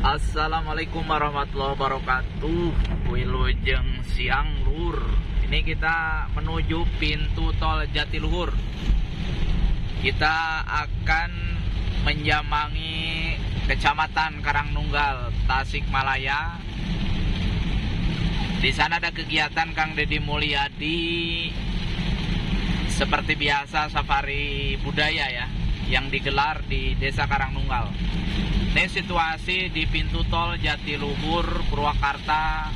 Assalamualaikum warahmatullahi wabarakatuh. Wilujeng siang lur. Ini kita menuju pintu tol Jatiluhur. Kita akan menjamangi Kecamatan Karangnunggal, Tasikmalaya. Di sana ada kegiatan Kang Deddy Mulyadi. Seperti biasa safari budaya ya, yang digelar di Desa Karangnunggal. Ini situasi di pintu tol Jatiluhur, Purwakarta.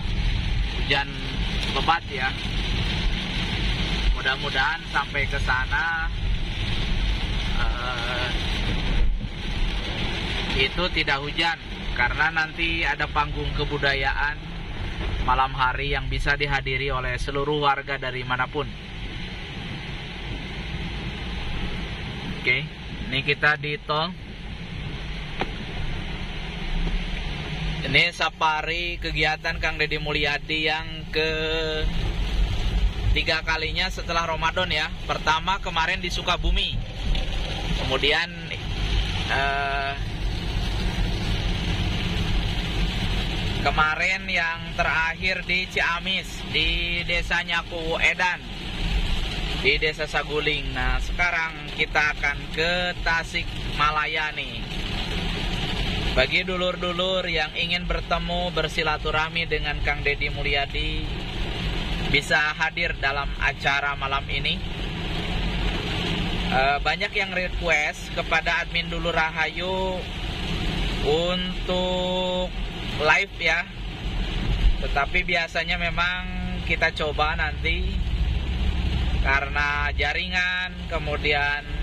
Hujan lebat ya. Mudah-mudahan sampai ke sana itu tidak hujan, karena nanti ada panggung kebudayaan malam hari yang bisa dihadiri oleh seluruh warga dari manapun. Oke, ini kita di tol. Ini safari kegiatan Kang Deddy Mulyadi yang ketiga kalinya setelah Ramadan ya. Pertama kemarin di Sukabumi, kemudian kemarin yang terakhir di Ciamis, di desanya Kuwu Edan, di desa Saguling. Nah sekarang kita akan ke Tasikmalaya nih. Bagi dulur-dulur yang ingin bertemu bersilaturahmi dengan Kang Deddy Mulyadi, bisa hadir dalam acara malam ini. Banyak yang request kepada admin Dulu Rahayu untuk live ya, tetapi biasanya memang kita coba nanti karena jaringan. Kemudian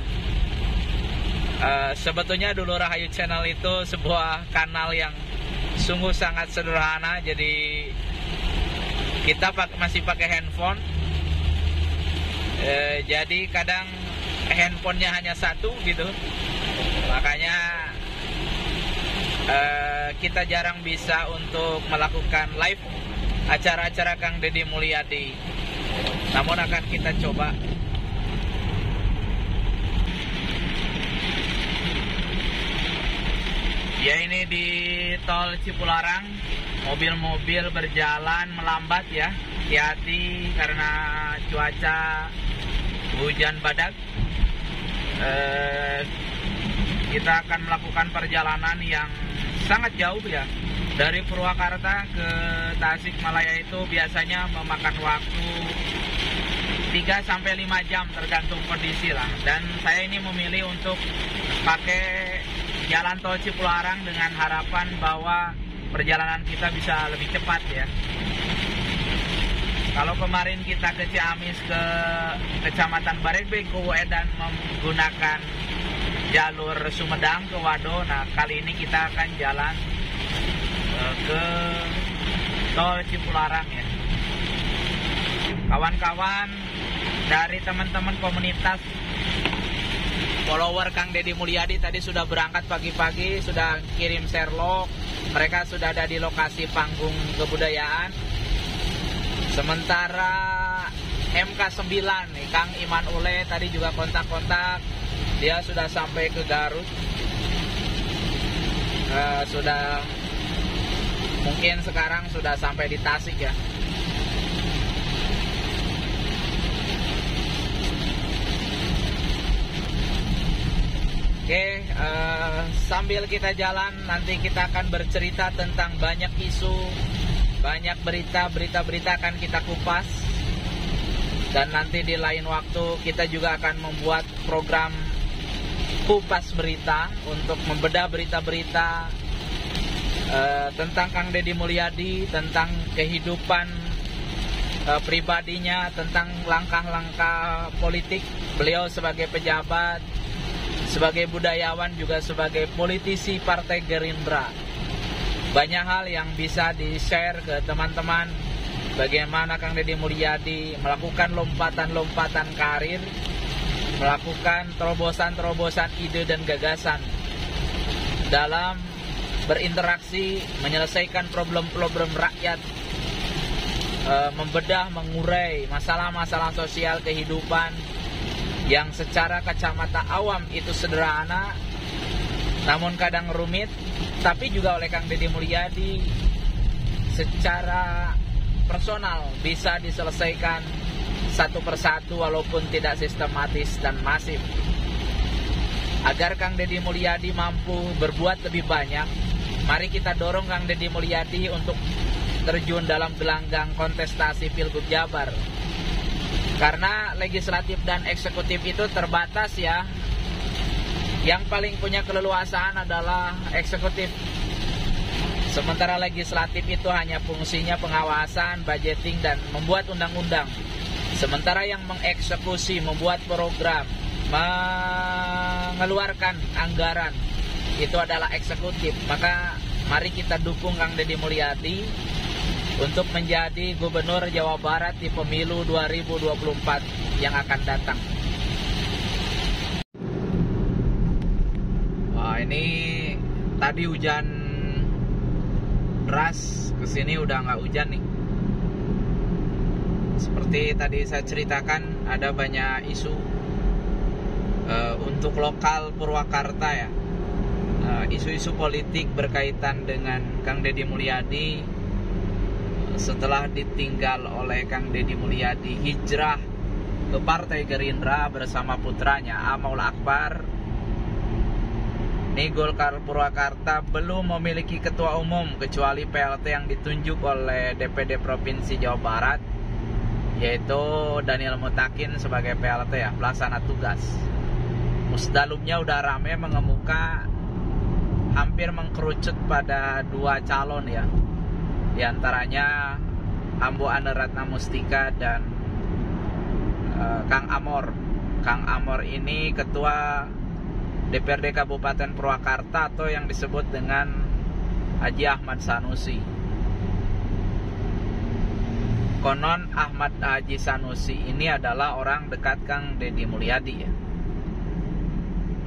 sebetulnya Dulu Rahayu Channel itu sebuah kanal yang sungguh sangat sederhana, jadi kita masih pakai handphone. Jadi kadang handphonenya hanya satu gitu, makanya kita jarang bisa untuk melakukan live acara-acara Kang Deddy Mulyadi. Namun akan kita coba. Ya, ini di tol Cipularang, mobil-mobil berjalan melambat ya. Hati-hati karena cuaca hujan badak. Kita akan melakukan perjalanan yang sangat jauh ya. Dari Purwakarta ke Tasikmalaya itu biasanya memakan waktu 3-5 jam tergantung kondisi lah. Dan saya ini memilih untuk pakai jalan tol Cipularang dengan harapan bahwa perjalanan kita bisa lebih cepat ya. Kalau kemarin kita ke Ciamis, ke Kecamatan Baregbeng, Kuwu Edan menggunakan jalur Sumedang ke Wado. Nah kali ini kita akan jalan ke tol Cipularang ya. Kawan-kawan dari teman-teman komunitas follower Kang Deddy Mulyadi tadi sudah berangkat pagi-pagi, sudah kirim Sherlock. Mereka sudah ada di lokasi panggung kebudayaan. Sementara MK9 nih, Kang Iman Ule tadi juga kontak-kontak. Dia sudah sampai ke Garut. Sudah mungkin sekarang sudah sampai di Tasik ya. Oke, sambil kita jalan nanti kita akan bercerita tentang banyak isu, banyak berita akan kita kupas. Dan nanti di lain waktu kita juga akan membuat program kupas berita untuk membedah berita-berita tentang Kang Deddy Mulyadi, tentang kehidupan pribadinya, tentang langkah-langkah politik beliau sebagai pejabat, sebagai budayawan, juga sebagai politisi Partai Gerindra. Banyak hal yang bisa di-share ke teman-teman. Bagaimana Kang Deddy Mulyadi melakukan lompatan-lompatan karir, melakukan terobosan-terobosan ide dan gagasan dalam berinteraksi, menyelesaikan problem-problem rakyat, membedah, mengurai masalah-masalah sosial kehidupan yang secara kacamata awam itu sederhana, namun kadang rumit, tapi juga oleh Kang Deddy Mulyadi secara personal bisa diselesaikan satu persatu walaupun tidak sistematis dan masif. Agar Kang Deddy Mulyadi mampu berbuat lebih banyak, mari kita dorong Kang Deddy Mulyadi untuk terjun dalam gelanggang kontestasi Pilgub Jabar. Karena legislatif dan eksekutif itu terbatas ya. Yang paling punya keleluasaan adalah eksekutif. Sementara legislatif itu hanya fungsinya pengawasan, budgeting, dan membuat undang-undang. Sementara yang mengeksekusi, membuat program, mengeluarkan anggaran, itu adalah eksekutif. Maka mari kita dukung Kang Deddy Mulyadi untuk menjadi Gubernur Jawa Barat di pemilu 2024 yang akan datang. Wah, ini tadi hujan deras, kesini udah nggak hujan nih. Seperti tadi saya ceritakan, ada banyak isu untuk lokal Purwakarta ya, isu-isu politik berkaitan dengan Kang Deddy Mulyadi. Setelah ditinggal oleh Kang Deddy Mulyadi hijrah ke Partai Gerindra bersama putranya Amaul Akbar, ini Golkar Purwakarta belum memiliki ketua umum kecuali PLT yang ditunjuk oleh DPD Provinsi Jawa Barat, yaitu Daniel Mutakin sebagai PLT ya, pelaksana tugas. Musdalubnya udah rame mengemuka, hampir mengkerucut pada dua calon ya. Di antaranya Ambo Ane Ratna Mustika dan Kang Amor. Kang Amor ini ketua DPRD Kabupaten Purwakarta atau yang disebut dengan Haji Ahmad Sanusi. Konon Ahmad Haji Sanusi ini adalah orang dekat Kang Deddy Mulyadi ya.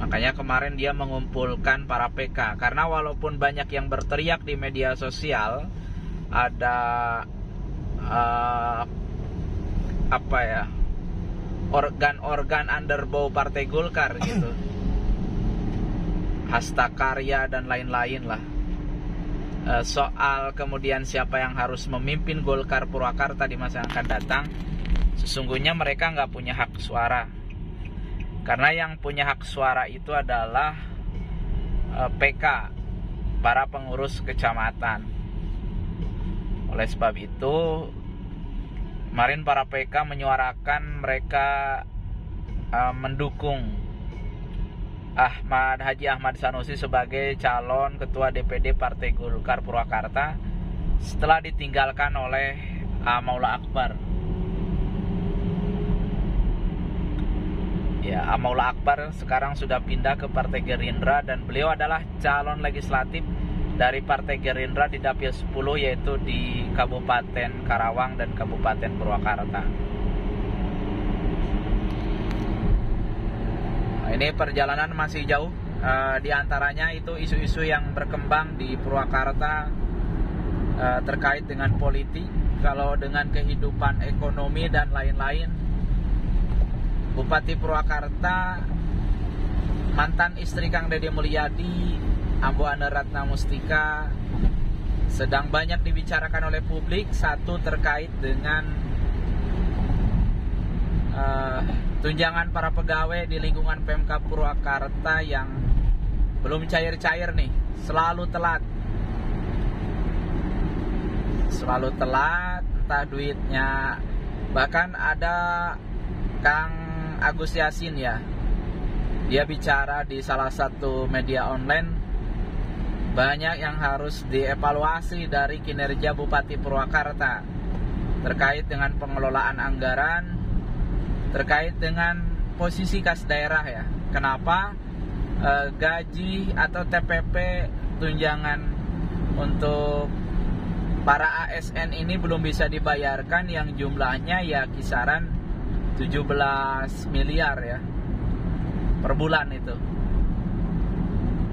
Makanya kemarin dia mengumpulkan para PK. Karena walaupun banyak yang berteriak di media sosial, ada organ-organ underbow Partai Golkar gitu, hasta karya dan lain-lain lah, soal kemudian siapa yang harus memimpin Golkar Purwakarta di masa yang akan datang. Sesungguhnya mereka nggak punya hak suara, karena yang punya hak suara itu adalah PK, para pengurus kecamatan. Oleh sebab itu, kemarin para PK menyuarakan mereka mendukung Haji Ahmad Sanusi sebagai calon ketua DPD Partai Golkar Purwakarta setelah ditinggalkan oleh Amaul Akbar. Ya, Amaul Akbar sekarang sudah pindah ke Partai Gerindra dan beliau adalah calon legislatif dari Partai Gerindra di Dapil 10, yaitu di Kabupaten Karawang dan Kabupaten Purwakarta. Ini perjalanan masih jauh. Di antaranya itu isu-isu yang berkembang di Purwakarta terkait dengan politik. Kalau dengan kehidupan ekonomi dan lain-lain, Bupati Purwakarta, mantan istri Kang Deddy Mulyadi, Ambo Ane Ratna Mustika, sedang banyak dibicarakan oleh publik. Satu, terkait dengan tunjangan para pegawai di lingkungan Pemkab Purwakarta yang belum cair-cair nih, selalu telat, entah duitnya. Bahkan ada Kang Agus Yasin ya, dia bicara di salah satu media online, banyak yang harus dievaluasi dari kinerja Bupati Purwakarta terkait dengan pengelolaan anggaran, terkait dengan posisi kas daerah ya. Kenapa gaji atau TPP tunjangan untuk para ASN ini belum bisa dibayarkan, yang jumlahnya ya kisaran 17 miliar ya per bulan itu.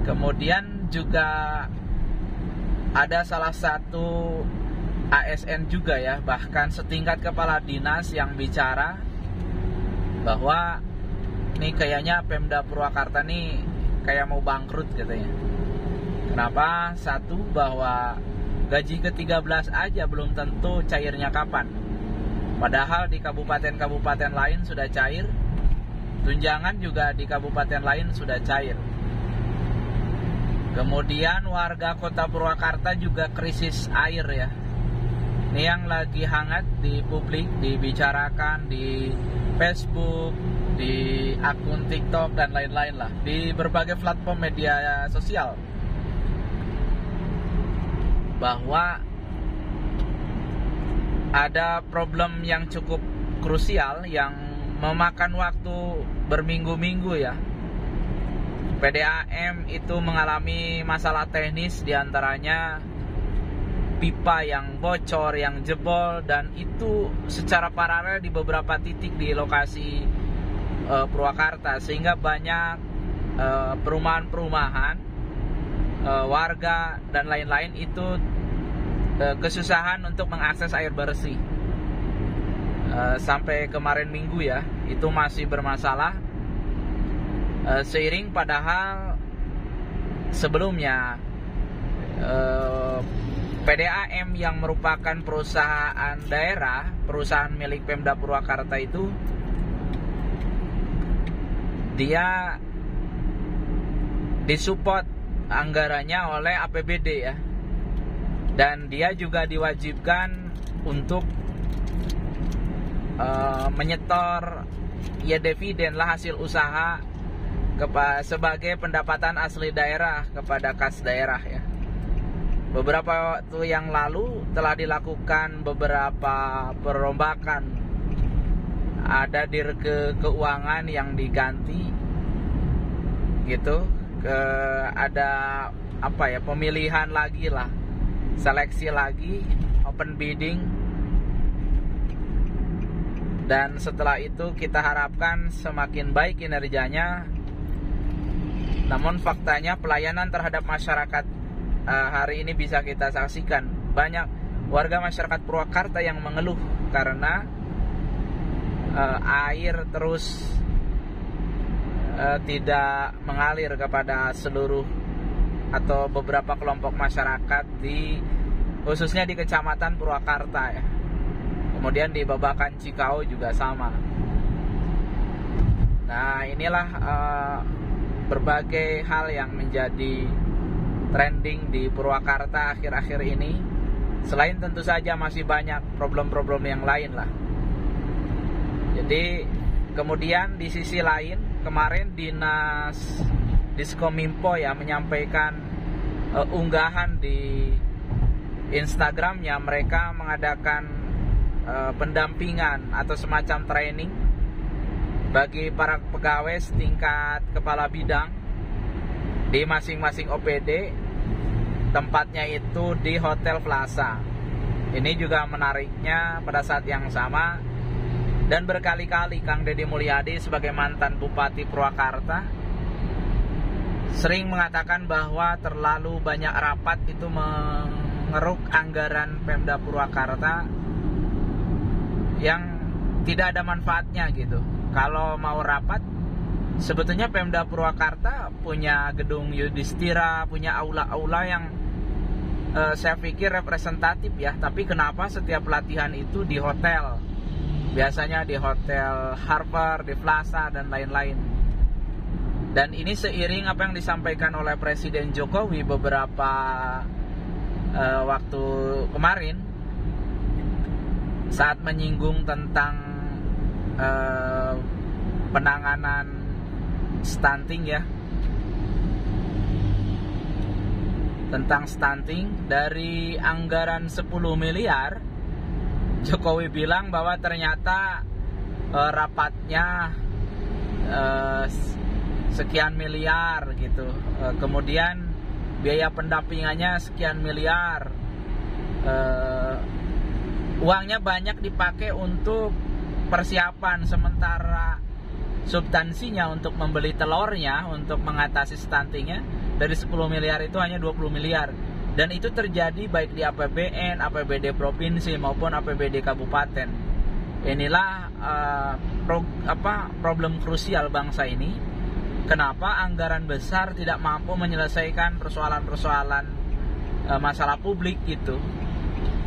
Kemudian juga ada salah satu ASN juga ya, bahkan setingkat kepala dinas yang bicara bahwa ini kayaknya Pemda Purwakarta nih kayak mau bangkrut katanya. Kenapa? Satu, bahwa gaji ke-13 aja belum tentu cairnya kapan. Padahal di kabupaten-kabupaten lain sudah cair. Tunjangan juga di kabupaten lain sudah cair. Kemudian warga Kota Purwakarta juga krisis air ya. Ini yang lagi hangat di publik, dibicarakan di Facebook, di akun TikTok dan lain-lain lah, di berbagai platform media sosial, bahwa ada problem yang cukup krusial yang memakan waktu berminggu-minggu ya. PDAM itu mengalami masalah teknis, diantaranya pipa yang bocor, yang jebol, dan itu secara paralel di beberapa titik di lokasi Purwakarta, sehingga banyak perumahan-perumahan, warga dan lain-lain itu kesusahan untuk mengakses air bersih. Sampai kemarin minggu ya, itu masih bermasalah. Seiring padahal sebelumnya PDAM yang merupakan perusahaan daerah, perusahaan milik Pemda Purwakarta itu, dia disupport anggarannya oleh APBD ya, dan dia juga diwajibkan untuk menyetor ya dividen lah hasil usaha sebagai pendapatan asli daerah kepada kas daerah ya. Beberapa waktu yang lalu telah dilakukan beberapa perombakan, ada dirke keuangan yang diganti gitu, ada apa ya, pemilihan lagi lah, seleksi lagi, open bidding, dan setelah itu kita harapkan semakin baik kinerjanya. Namun faktanya pelayanan terhadap masyarakat hari ini bisa kita saksikan, banyak warga masyarakat Purwakarta yang mengeluh karena air terus tidak mengalir kepada seluruh atau beberapa kelompok masyarakat khususnya di Kecamatan Purwakarta ya. Kemudian di Babakan Cikau juga sama. Nah, inilah berbagai hal yang menjadi trending di Purwakarta akhir-akhir ini. Selain tentu saja masih banyak problem-problem yang lain lah. Jadi kemudian di sisi lain, kemarin Dinas Diskominfo ya menyampaikan unggahan di Instagramnya, mereka mengadakan pendampingan atau semacam training bagi para pegawai setingkat kepala bidang di masing-masing OPD. Tempatnya itu di Hotel Plaza. Ini juga menariknya, pada saat yang sama dan berkali-kali Kang Deddy Mulyadi sebagai mantan Bupati Purwakarta sering mengatakan bahwa terlalu banyak rapat itu mengeruk anggaran Pemda Purwakarta yang tidak ada manfaatnya gitu. Kalau mau rapat, sebetulnya Pemda Purwakarta punya gedung Yudhistira, punya aula-aula yang saya pikir representatif ya. Tapi kenapa setiap pelatihan itu di hotel? Biasanya di Hotel Harper, di Plaza, dan lain-lain. Dan ini seiring apa yang disampaikan oleh Presiden Jokowi beberapa waktu kemarin saat menyinggung tentang penanganan stunting ya, tentang stunting. Dari anggaran 10 miliar, Jokowi bilang bahwa ternyata rapatnya sekian miliar gitu, kemudian biaya pendampingannya sekian miliar, uangnya banyak dipakai untuk persiapan, sementara substansinya untuk membeli telurnya, untuk mengatasi stuntingnya, dari 10 miliar itu hanya 20 miliar. Dan itu terjadi baik di APBN, APBD provinsi maupun APBD kabupaten. Inilah problem krusial bangsa ini, kenapa anggaran besar tidak mampu menyelesaikan persoalan-persoalan masalah publik gitu.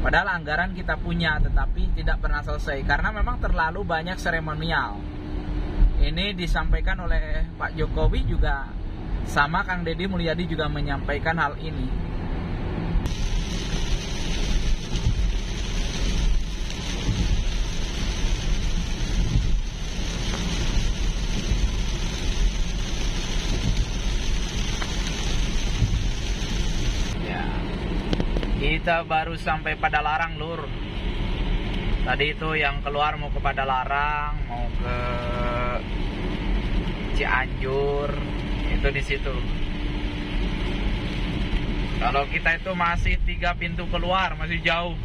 Padahal anggaran kita punya tetapi tidak pernah selesai karena memang terlalu banyak seremonial. Ini disampaikan oleh Pak Jokowi juga, sama Kang Deddy Mulyadi juga menyampaikan hal ini. Kita baru sampai Padalarang, Lur. Tadi itu yang keluar mau ke Padalarang, mau ke Cianjur, itu di situ. Kalau kita itu masih 3 pintu keluar, masih jauh.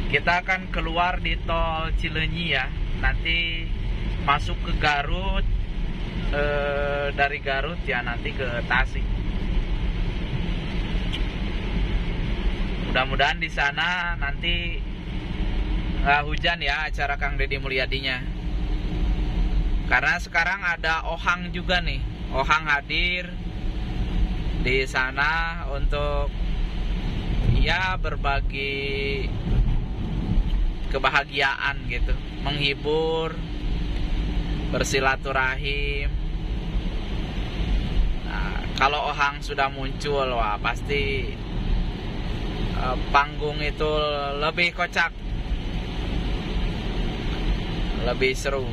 Kita akan keluar di tol Cileunyi ya. Nanti masuk ke Garut, dari Garut ya nanti ke Tasik. Mudah-mudahan di sana nanti nggak hujan ya acara Kang Deddy Mulyadinya. Karena sekarang ada Ohang juga nih. Ohang hadir di sana untuk ya berbagi kebahagiaan gitu, menghibur, bersilaturahim. Nah, kalau Ohang sudah muncul, wah pasti panggung itu lebih kocak, lebih seru.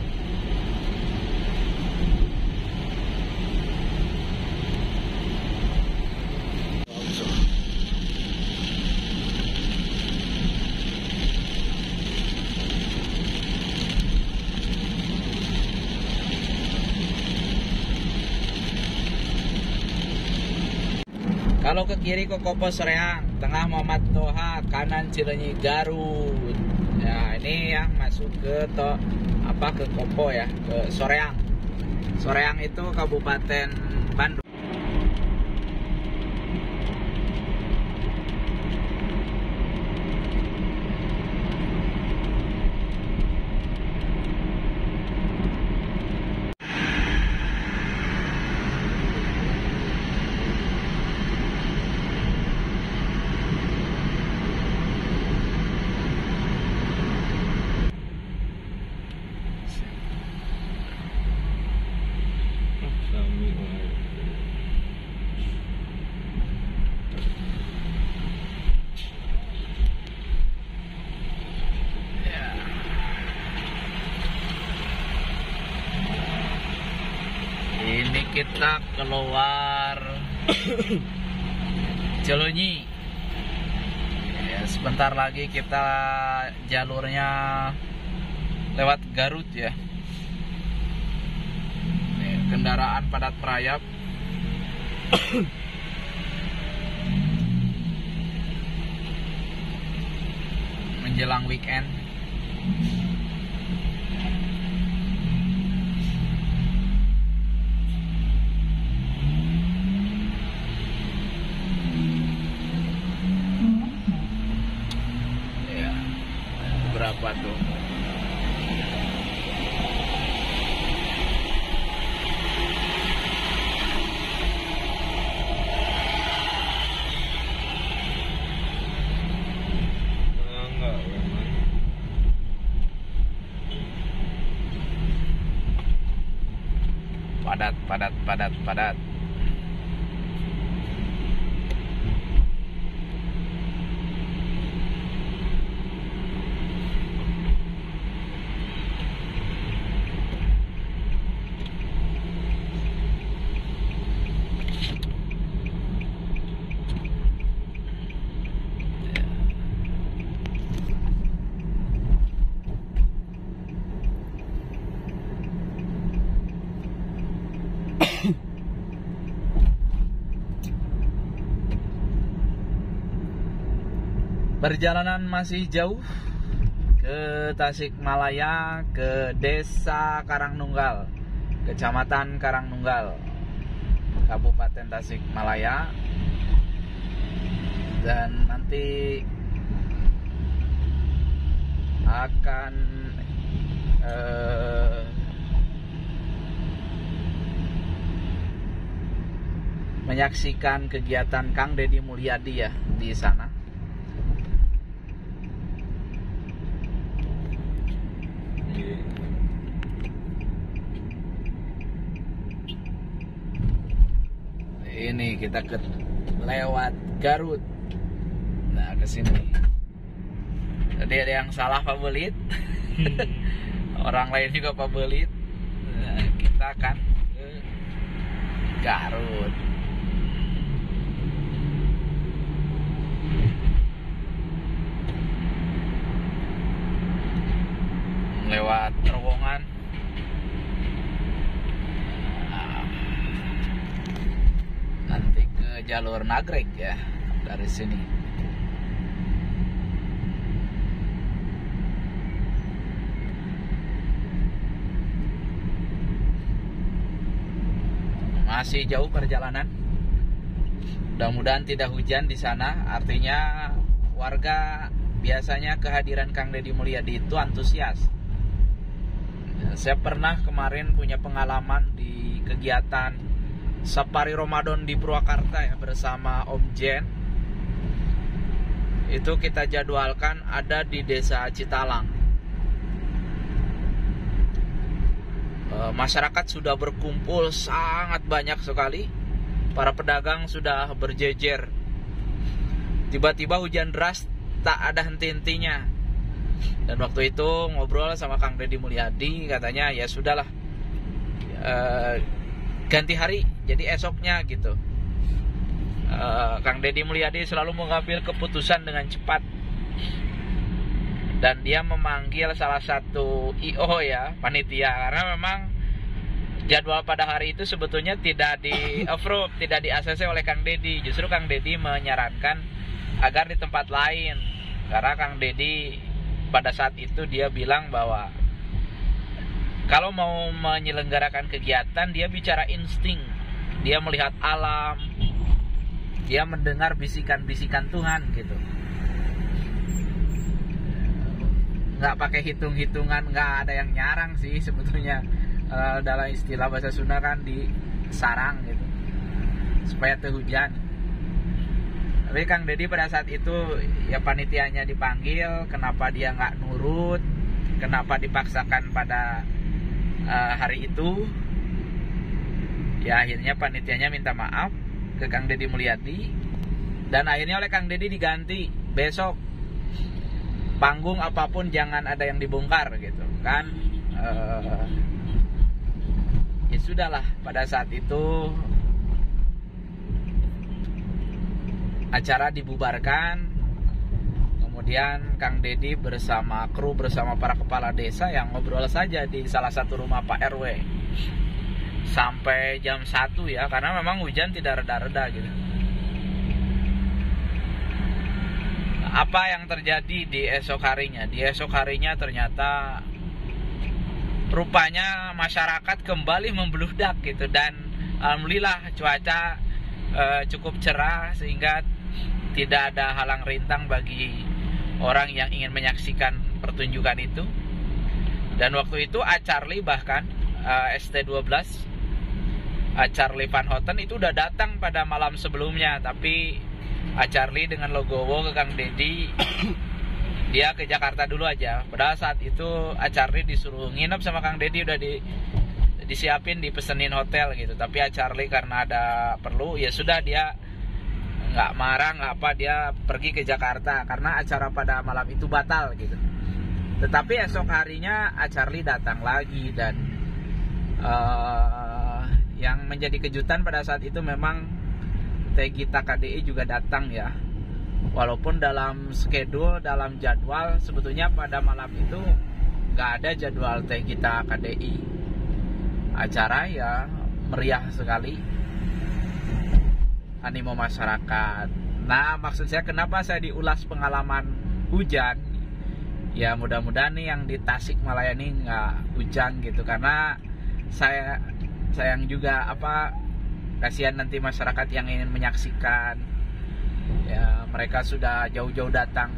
Kalau ke kiri ke Kopo Soreang, tengah Muhammad Toha, kanan Cileunyi Garut. Ya, ini yang masuk ke ke Kopo ya, ke Soreang. Soreang itu Kabupaten Bandung. Ini kita keluar Cileunyi. Ya, sebentar lagi kita jalurnya lewat Garut ya. Nih, kendaraan padat merayap. Menjelang weekend. Berapa tuh? Padat. Perjalanan masih jauh ke Tasikmalaya, ke Desa Karangnunggal, Kecamatan Karangnunggal, Kabupaten Tasikmalaya. Dan nanti akan menyaksikan kegiatan Kang Deddy Mulyadi ya di sana. Ini kita lewat Garut. Nah, ke sini. Tadi ada yang salah pabelit. Orang lain juga pabelit. Nah, kita akan ke Garut. Lewat terowongan. Nanti ke jalur Nagreg ya dari sini. Masih jauh perjalanan. Mudah-mudahan tidak hujan di sana. Artinya warga biasanya kehadiran Kang Deddy Mulyadi itu antusias. Saya pernah kemarin punya pengalaman di kegiatan Safari Ramadan di Purwakarta ya bersama Om Jen. Itu kita jadwalkan ada di Desa Citalang. Masyarakat sudah berkumpul sangat banyak sekali. Para pedagang sudah berjejer. Tiba-tiba hujan deras tak ada henti-hentinya. Dan waktu itu ngobrol sama Kang Deddy Mulyadi, katanya ya sudahlah, ganti hari, jadi esoknya gitu. Kang Deddy Mulyadi selalu mengambil keputusan dengan cepat. Dan dia memanggil salah satu IO ya, panitia, karena memang jadwal pada hari itu sebetulnya tidak di approve, tidak di ACC oleh Kang Deddy. Justru Kang Deddy menyarankan agar di tempat lain, karena Kang Deddy pada saat itu dia bilang bahwa kalau mau menyelenggarakan kegiatan dia bicara insting, dia melihat alam, dia mendengar bisikan-bisikan Tuhan gitu. Nggak pakai hitung-hitungan, nggak ada yang nyarang sih sebetulnya. Dalam istilah bahasa Sunda kan disarang gitu supaya hujan. Tapi Kang Deddy pada saat itu ya panitianya dipanggil, kenapa dia nggak nurut, kenapa dipaksakan pada hari itu. Ya akhirnya panitianya minta maaf ke Kang Deddy Mulyadi. Dan akhirnya oleh Kang Deddy diganti, besok panggung apapun jangan ada yang dibongkar gitu kan. Ya sudahlah, pada saat itu acara dibubarkan. Kemudian Kang Deddy bersama kru, bersama para kepala desa yang ngobrol saja di salah satu rumah Pak RW sampai jam 1 ya, karena memang hujan tidak reda-reda gitu. Apa yang terjadi di esok harinya? Di esok harinya ternyata rupanya masyarakat kembali membludak gitu. Dan alhamdulillah cuaca cukup cerah sehingga tidak ada halang rintang bagi orang yang ingin menyaksikan pertunjukan itu. Dan waktu itu Acarli bahkan ST12 Acarli Van Houten itu udah datang pada malam sebelumnya, tapi Acarli dengan logowo ke Kang Deddy dia ke Jakarta dulu aja. Padahal saat itu Acarli disuruh nginep sama Kang Deddy, udah disiapin, dipesenin hotel gitu. Tapi Acarli karena ada perlu, ya sudah, dia nggak marah, nggak apa, dia pergi ke Jakarta karena acara pada malam itu batal gitu. Tetapi esok harinya Acarli datang lagi. Dan yang menjadi kejutan pada saat itu memang Teh Gita KDI juga datang ya. Walaupun dalam schedule, dalam jadwal sebetulnya pada malam itu nggak ada jadwal Teh Gita KDI. Acara ya meriah sekali, animo masyarakat. Nah, maksud saya kenapa saya diulas pengalaman hujan? Ya mudah-mudahan nih yang di Tasikmalaya ini nggak hujan gitu, karena saya sayang juga kasihan nanti masyarakat yang ingin menyaksikan. Ya mereka sudah jauh-jauh datang.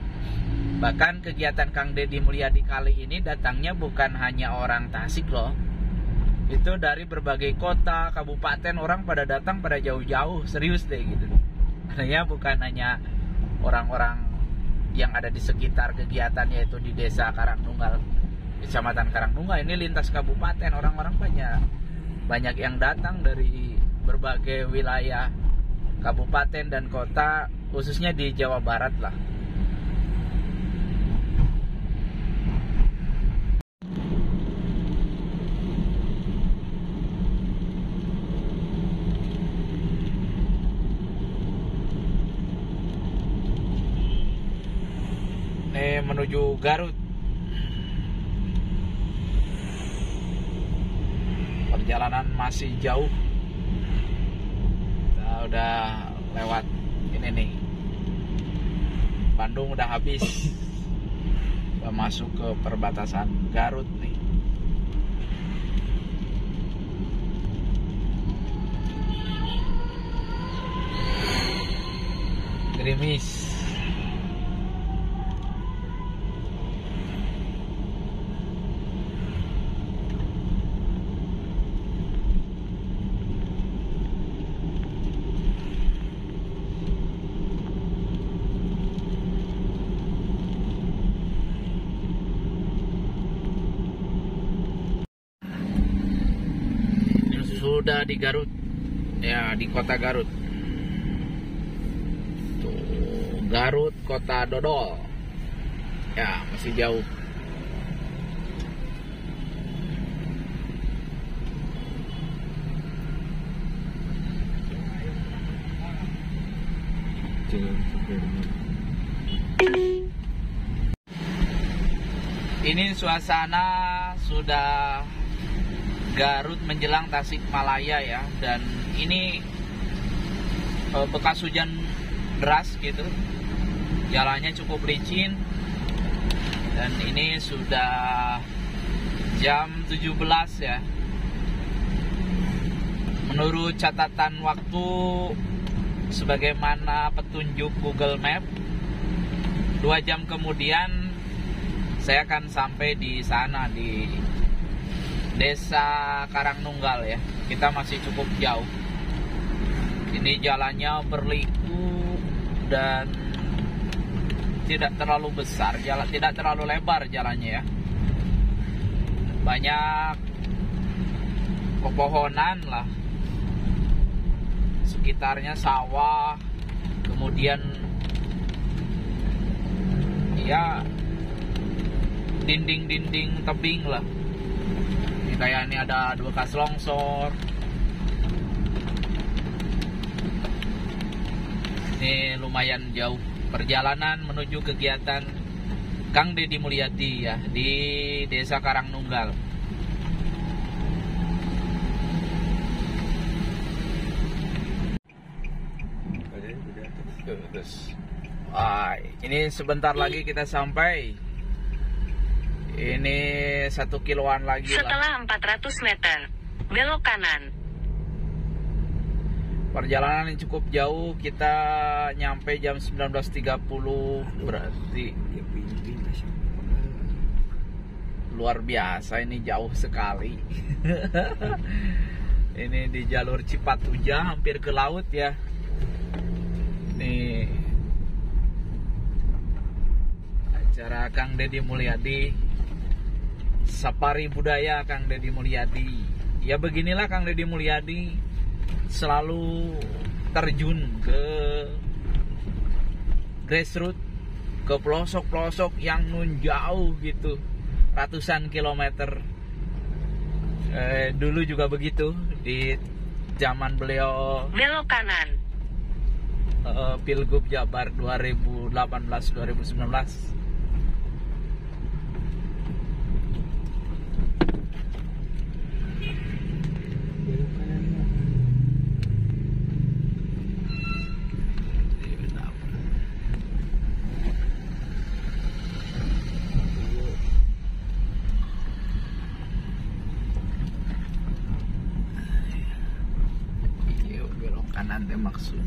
Bahkan kegiatan Kang Deddy Mulyadi kali ini datangnya bukan hanya orang Tasik loh. Itu dari berbagai kota, kabupaten, orang pada datang pada jauh-jauh, serius deh gitu. Artinya bukan hanya orang-orang yang ada di sekitar kegiatan, yaitu di Desa Karangnunggal, Kecamatan Karangnunggal, ini lintas kabupaten, orang-orang banyak yang datang dari berbagai wilayah kabupaten dan kota, khususnya di Jawa Barat lah. Ini menuju Garut. Perjalanan masih jauh. Kita udah lewat ini nih. Bandung udah habis. Udah masuk ke perbatasan Garut nih. Gerimis. Sudah di Garut, ya, di kota Garut. Tuh, Garut, kota dodol. Ya, masih jauh. Ini suasana sudah Garut menjelang Tasikmalaya ya, dan ini bekas hujan deras gitu, jalannya cukup licin, dan ini sudah jam 17 ya. Menurut catatan waktu sebagaimana petunjuk Google Map, 2 jam kemudian saya akan sampai di sana, di Desa Karangnunggal ya. Kita masih cukup jauh. Ini jalannya berliku dan tidak terlalu besar, tidak terlalu lebar jalannya ya. Banyak pepohonan lah. Sekitarnya sawah, kemudian ya dinding-dinding tebing lah. Kayak ini ada 2 bekas longsor. Ini lumayan jauh perjalanan menuju kegiatan Kang Deddy Mulyadi ya, di Desa Karangnunggal. Ini sebentar lagi kita sampai. Ini 1 kiloan lagi. Setelah 400 meter, belok kanan. Perjalanan yang cukup jauh, kita nyampe jam 19.30, berarti luar biasa, ini jauh sekali. Ini di jalur Cipatuja, hampir ke laut ya. Nih acara Kang Deddy Mulyadi, Safari Budaya Kang Deddy Mulyadi. Ya beginilah Kang Deddy Mulyadi, selalu terjun ke grassroots, ke pelosok-pelosok yang nun jauh gitu, ratusan kilometer. Dulu juga begitu di zaman beliau belok kanan. Pilgub Jabar 2018-2019. Maksud.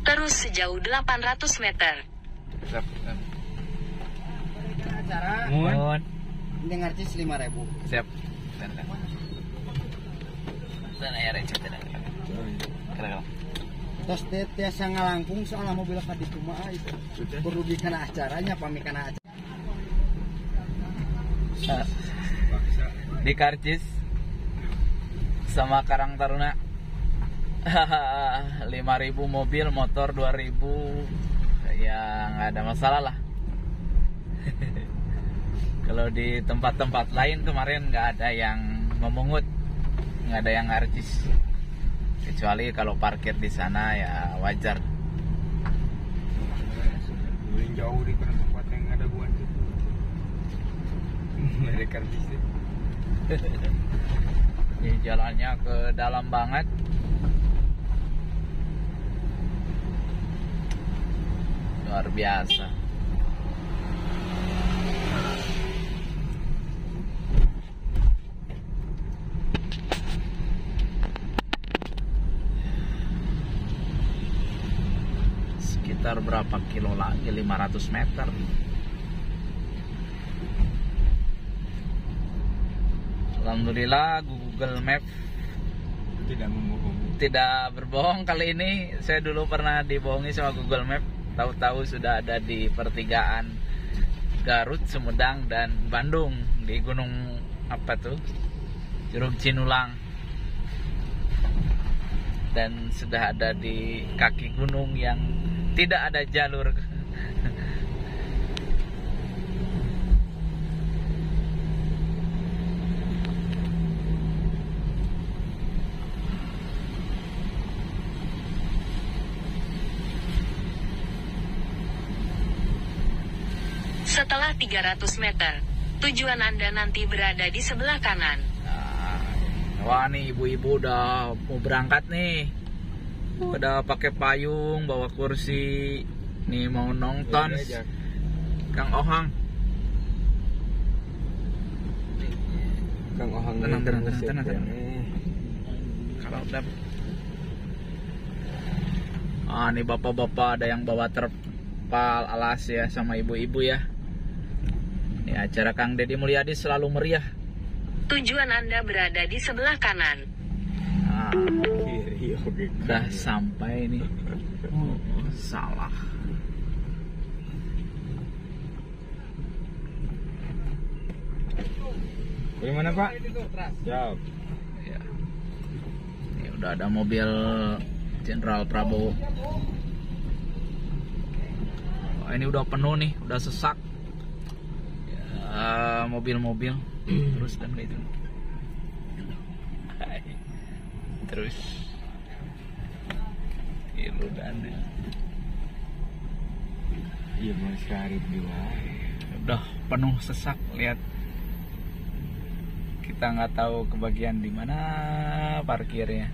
Terus sejauh 800 meter. Mun. Dengar cis 5.000. Siap. Dan airnya cerita. Kira-kira. Terus tiasa ngalangkung soal mobil ka ditu mah itu. Berugi kana acaranya pami kana acara. Di Karcis sama Karang Taruna 5.000 mobil, motor 2.000, ya nggak ada masalah lah. Kalau di tempat-tempat lain kemarin nggak ada yang memungut, nggak ada yang karcis, kecuali kalau parkir di sana ya wajar. Paling jauh di tempat yang ada buan tuh. Ada karcis deh. Ini jalannya ke dalam banget. Luar biasa. Sekitar berapa kilo lagi? 500 meter. Alhamdulillah Google Map Tidak membohongi. tidak berbohong kali ini. Saya dulu pernah dibohongi sama Google Map. Tahu-tahu sudah ada di pertigaan Garut, Sumedang, dan Bandung di gunung apa tuh? Curug Cinulang. Dan sudah ada di kaki gunung yang tidak ada jalur. Setelah 300 meter, tujuan Anda nanti berada di sebelah kanan. Nah, wah nih ibu-ibu udah mau berangkat nih. Udah pakai payung, bawa kursi. Nih mau nonton Kang Ohang. Kang Ohang. Tenang. Kalau udah nih bapak-bapak ada yang bawa terpal alas ya sama ibu-ibu ya. Ini acara Kang Deddy Mulyadi selalu meriah. Tujuan Anda berada di sebelah kanan. Nah, Kiri, oke. udah sampai nih. Oh, salah. Bagaimana Pak? Siap. Ya. Ini udah ada mobil Jenderal Prabowo. Oh, ini udah penuh nih, udah sesak. Ya, mobil-mobil terus dan gitu. Hai. Terus ilu dan Iya Mas Karib juga. udah penuh sesak, lihat. Kita nggak tahu kebagian di mana parkirnya.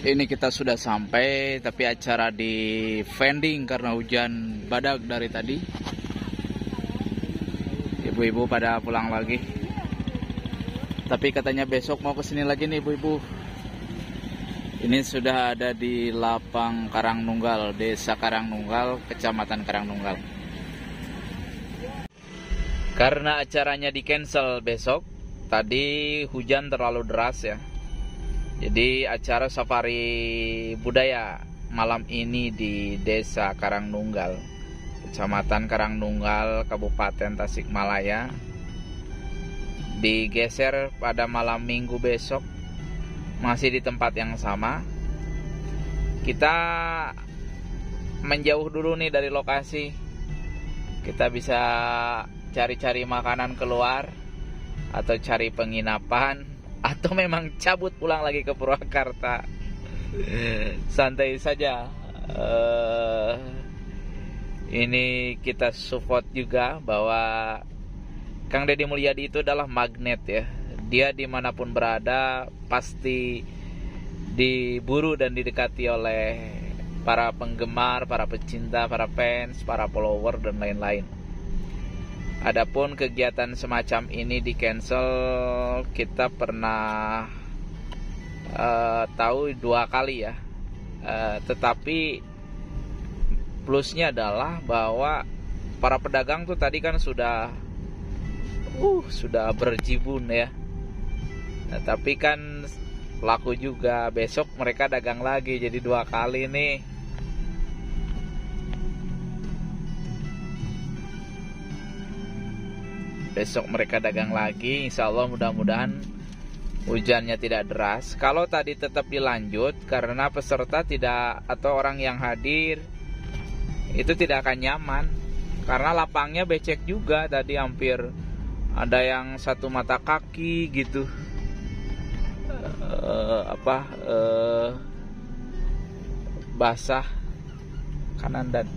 Ini kita sudah sampai, tapi acara di vending karena hujan badak dari tadi. Ibu-ibu pada pulang lagi. Tapi katanya besok mau kesini lagi nih ibu-ibu. Ini sudah ada di Lapang Karangnunggal, Desa Karangnunggal, Kecamatan Karangnunggal. Karena acaranya di cancel besok, tadi hujan terlalu deras ya. Jadi acara safari budaya malam ini di Desa Karangnunggal, Kecamatan Karangnunggal, Kabupaten Tasikmalaya, digeser pada malam Minggu besok, masih di tempat yang sama. Kita menjauh dulu nih dari lokasi. Kita bisa cari-cari makanan keluar, atau cari penginapan, atau memang cabut pulang lagi ke Purwakarta. Santai saja. Ini kita support juga bahwa Kang Deddy Mulyadi itu adalah magnet ya. Dia dimanapun berada pasti diburu dan didekati oleh para penggemar, para pecinta, para fans, para follower dan lain-lain. Adapun kegiatan semacam ini di cancel, kita pernah tahu 2 kali ya. Tetapi plusnya adalah bahwa para pedagang tuh tadi kan sudah berjibun ya. Nah, tapi kan laku juga, besok mereka dagang lagi, jadi 2 kali nih. Besok mereka dagang lagi, insya Allah mudah-mudahan hujannya tidak deras. Kalau tadi tetap dilanjut karena peserta tidak atau orang yang hadir itu tidak akan nyaman karena lapangnya becek juga, tadi hampir ada yang 1 mata kaki gitu. Basah kanan dan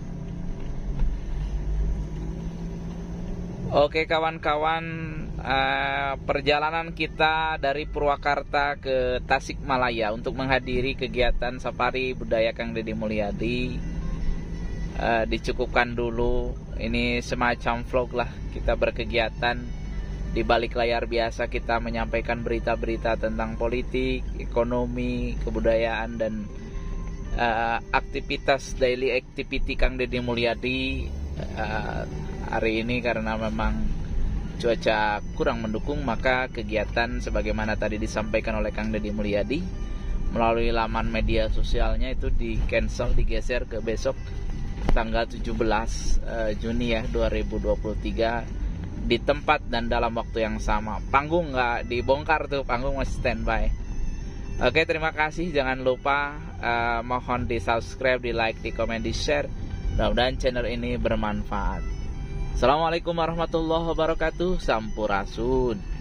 oke kawan-kawan, perjalanan kita dari Purwakarta ke Tasikmalaya untuk menghadiri kegiatan safari budaya Kang Deddy Mulyadi dicukupkan dulu. Ini semacam vlog lah, kita berkegiatan di balik layar biasa, kita menyampaikan berita-berita tentang politik, ekonomi, kebudayaan dan aktivitas daily activity Kang Deddy Mulyadi. Hari ini karena memang cuaca kurang mendukung, maka kegiatan sebagaimana tadi disampaikan oleh Kang Deddy Mulyadi melalui laman media sosialnya itu di cancel, digeser ke besok tanggal 17 Juni ya 2023 di tempat dan dalam waktu yang sama. Panggung nggak dibongkar tuh, panggung masih standby. Oke, terima kasih. Jangan lupa mohon di subscribe, di like, di komen, di share. Mudah-mudahan channel ini bermanfaat. Assalamualaikum warahmatullahi wabarakatuh. Sampurasun.